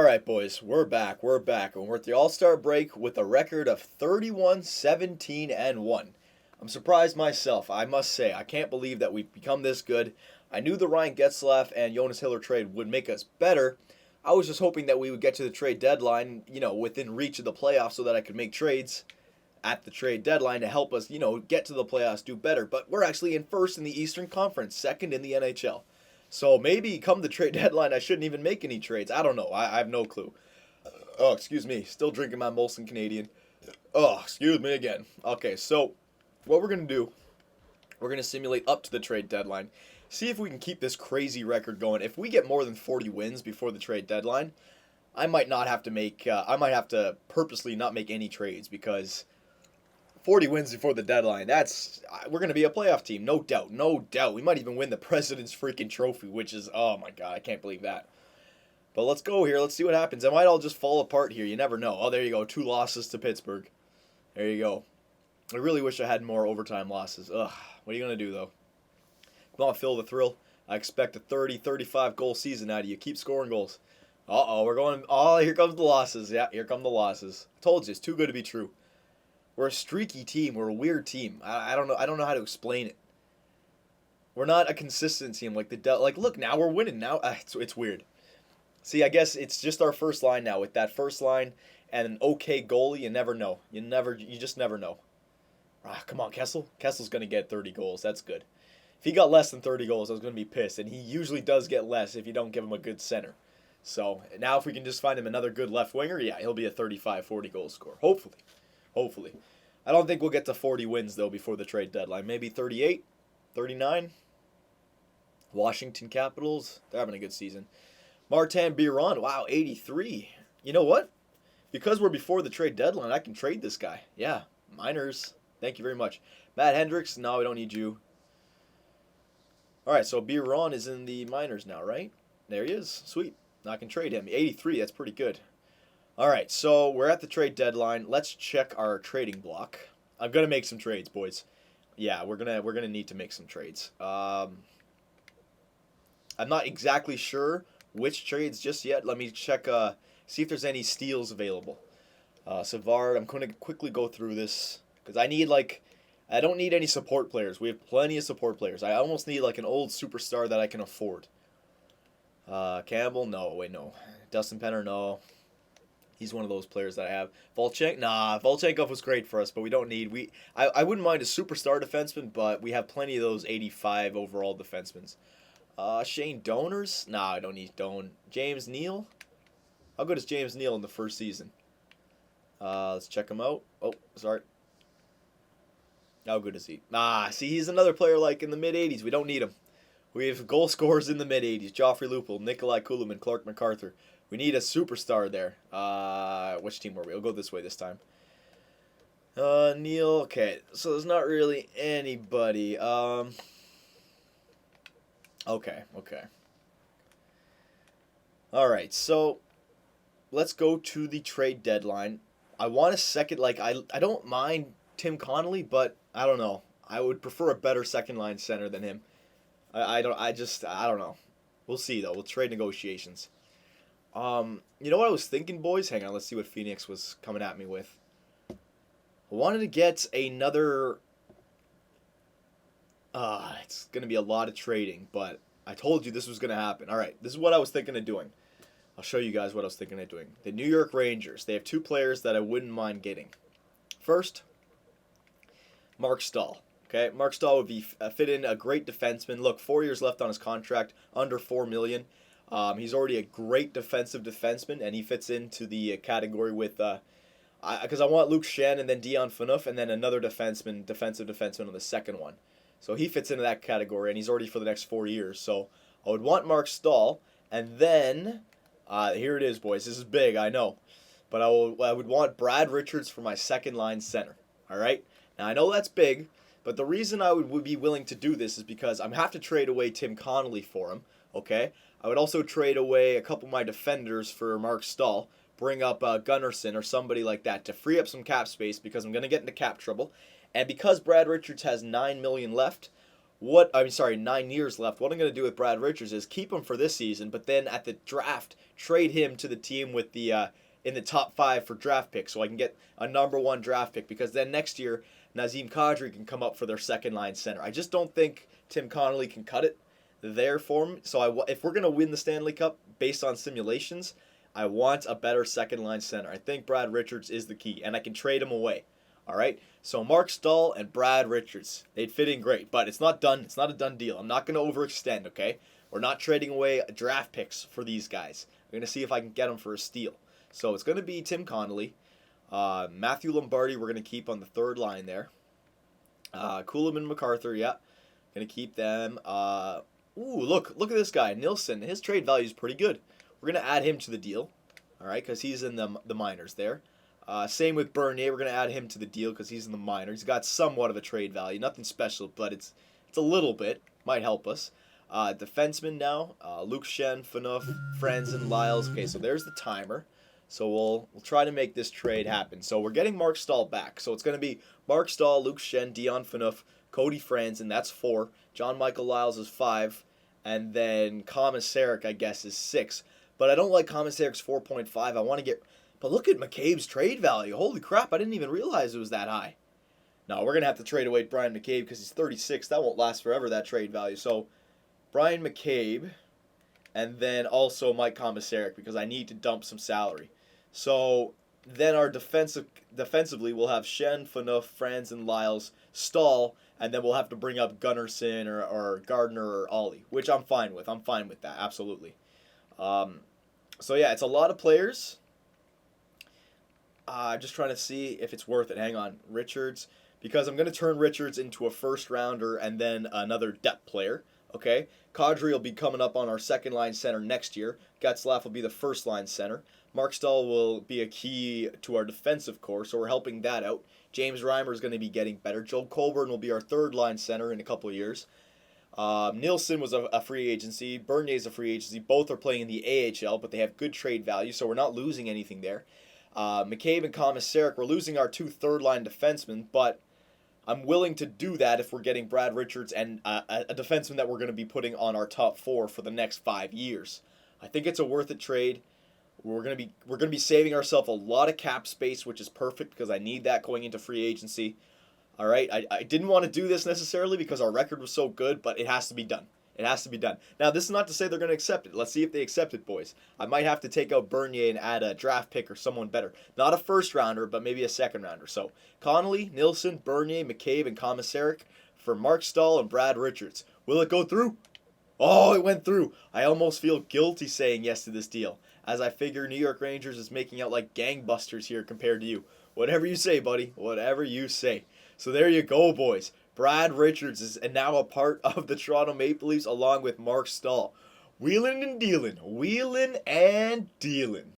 right, boys, we're back. And we're at the All-Star break with a record of 31, 17, and 1. I'm surprised myself, I must say. I can't believe that we've become this good. I knew the Ryan Getzlaf and Jonas Hiller trade would make us better. I was just hoping that we would get to the trade deadline, within reach of the playoffs so that I could make trades at the trade deadline to help us, get to the playoffs, do better. But we're actually in first in the Eastern Conference, second in the NHL. So maybe come the trade deadline, I shouldn't even make any trades. I don't know. I have no clue. Oh, excuse me. Still drinking my Molson Canadian. Oh, excuse me again. Okay, so what we're going to do, we're going to simulate up to the trade deadline. See if we can keep this crazy record going. If we get more than 40 wins before the trade deadline, I might have to purposely not make any trades because 40 wins before the deadline, we're going to be a playoff team, no doubt, no doubt. We might even win the President's freaking trophy, which is, oh my God, I can't believe that. But let's go here, let's see what happens. It might all just fall apart here, you never know. Oh, there you go, 2 losses to Pittsburgh. There you go. I really wish I had more overtime losses. Ugh, what are you going to do, though? Come on, Phil the Thrill. I expect a 30, 35 goal season out of you. Keep scoring goals. Here comes the losses. Yeah, here come the losses. I told you, it's too good to be true. We're a streaky team. We're a weird team. I don't know. I don't know how to explain it. We're not a consistent team like look, now we're winning. Now it's weird. See, I guess it's just our first line now. With that first line and an okay goalie, you never know. You just never know. Come on, Kessel. Kessel's gonna get 30 goals. That's good. If he got less than 30 goals, I was gonna be pissed. And he usually does get less if you don't give him a good center. So now if we can just find him another good left winger, yeah, he'll be a 35, 40 goal scorer. Hopefully. I don't think we'll get to 40 wins, though, before the trade deadline. Maybe 38, 39. Washington Capitals, they're having a good season. Martin Biron, wow, 83. You know what? Because we're before the trade deadline, I can trade this guy. Yeah, minors. Thank you very much. Matt Hendricks, no, we don't need you. All right, so Biron is in the minors now, right? There he is. Sweet. Now I can trade him. 83, that's pretty good. All right, so we're at the trade deadline. Let's check our trading block. I'm gonna make some trades, boys. Yeah, we're gonna need to make some trades. I'm not exactly sure which trades just yet. Let me check. See if there's any steals available. Savard. I'm gonna quickly go through this because I don't need any support players. We have plenty of support players. I almost need like an old superstar that I can afford. Campbell, no. Dustin Penner, no. He's one of those players that I have. Volchenkov was great for us, but we don't need... I wouldn't mind a superstar defenseman, but we have plenty of those 85 overall defensemen. Shane Doners? Nah, I don't need Don. James Neal? How good is James Neal in the first season? Let's check him out. Oh, sorry. How good is he? See, he's another player like in the mid-80s. We don't need him. We have goal scorers in the mid-80s. Joffrey Lupul, Nikolai Kulemin, Clark MacArthur. We need a superstar there. Which team were we? We'll go this way this time. Neal. Okay, so there's not really anybody. Okay. All right, so let's go to the trade deadline. I want a second. I don't mind Tim Connolly, but I don't know. I would prefer a better second line center than him. I don't know. We'll see though. We'll trade negotiations. You know what I was thinking, boys? Hang on, let's see what Phoenix was coming at me with. I wanted to get another... it's going to be a lot of trading, but I told you this was going to happen. All right, this is what I was thinking of doing. I'll show you guys what I was thinking of doing. The New York Rangers, they have 2 players that I wouldn't mind getting. First, Marc Staal. Okay, Marc Staal would be fit in a great defenseman. Look, 4 years left on his contract, under $4 million. He's already a great defenseman, and he fits into the category with, because I want Luke Schenn and then Dion Phaneuf, and then another defensive defenseman on the second one. So he fits into that category, and he's already for the next 4 years. So I would want Marc Staal, and then, here it is, boys. This is big, I know. But I would want Brad Richards for my second line center. All right? Now, I know that's big, but the reason I would be willing to do this is because I'm have to trade away Tim Connolly for him, okay? I would also trade away a couple of my defenders for Marc Staal, bring up Gunnarsson or somebody like that to free up some cap space because I'm going to get into cap trouble. And because Brad Richards has $9 million left, 9 years left. What I'm going to do with Brad Richards is keep him for this season, but then at the draft, trade him to the team with the in the top 5 for draft picks, so I can get a number 1 draft pick. Because then next year, Nazem Kadri can come up for their second line center. I just don't think Tim Connolly can cut it there for him. So if we're going to win the Stanley Cup based on simulations, I want a better second line center. I think Brad Richards is the key, and I can trade him away. All right, so Marc Staal and Brad Richards, they'd fit in great, but it's not done. It's not a done deal. I'm not going to overextend, okay? We're not trading away draft picks for these guys. I'm going to see if I can get them for a steal. So it's going to be Tim Connolly, Matthew Lombardi. We're going to keep on the third line there. Kuhlman, MacArthur, yeah, going to keep them. Look at this guy, Nilsson. His trade value is pretty good. We're going to add him to the deal, all right, because he's in the minors there. Same with Bernier. We're going to add him to the deal because he's in the minors. He's got somewhat of a trade value. Nothing special, but it's a little bit. Might help us. Defenseman now. Luke Schenn, Phaneuf, Franzen, Lyles. Okay, so there's the timer. So we'll try to make this trade happen. So we're getting Marc Staal back. So it's going to be Marc Staal, Luke Schenn, Dion Phaneuf, Cody Franzen. That's 4. John Michael Lyles is 5. And then Komisarek, I guess, is 6. But I don't like Komisarek's 4.5. I want to get... But look at McCabe's trade value. Holy crap, I didn't even realize it was that high. No, we're going to have to trade away Brian McCabe because he's 36. That won't last forever, that trade value. So, Brian McCabe, and then also Mike Komisarek because I need to dump some salary. So, then our defensively, we'll have Schenn, Phaneuf, Franzen, Lyles, Staal, and then we'll have to bring up Gunnarsson or Gardner or Ollie, which I'm fine with. I'm fine with that, absolutely. So, yeah, it's a lot of players. Just trying to see if it's worth it. Hang on. Richards. Because I'm going to turn Richards into a first rounder and then another depth player. Okay? Kadri will be coming up on our second line center next year. Getzlaf will be the first line center. Marc Staal will be a key to our defensive core, so we're helping that out. James Reimer is going to be getting better. Joel Colburn will be our third line center in a couple of years. Nilsson was a free agency. Bernier's a free agency. Both are playing in the AHL, but they have good trade value, so we're not losing anything there. McCabe and Komisarek, we're losing our 2 third-line defensemen, but I'm willing to do that if we're getting Brad Richards and a defenseman that we're going to be putting on our top 4 for the next 5 years. I think it's a worth it trade. We're going to be saving ourselves a lot of cap space, which is perfect because I need that going into free agency. All right, I didn't want to do this necessarily because our record was so good, but it has to be done. It has to be done. Now, this is not to say they're going to accept it. Let's see if they accept it, boys. I might have to take out Bernier and add a draft pick or someone better. Not a first rounder, but maybe a second rounder. So, Connolly, Nilsson, Bernier, McCabe, and Komisarek for Marc Staal and Brad Richards. Will it go through? Oh, it went through. I almost feel guilty saying yes to this deal, as I figure New York Rangers is making out like gangbusters here compared to you. Whatever you say, buddy. Whatever you say. So there you go, boys. Brad Richards is now a part of the Toronto Maple Leafs along with Marc Staal. Wheeling and dealing. Wheeling and dealing.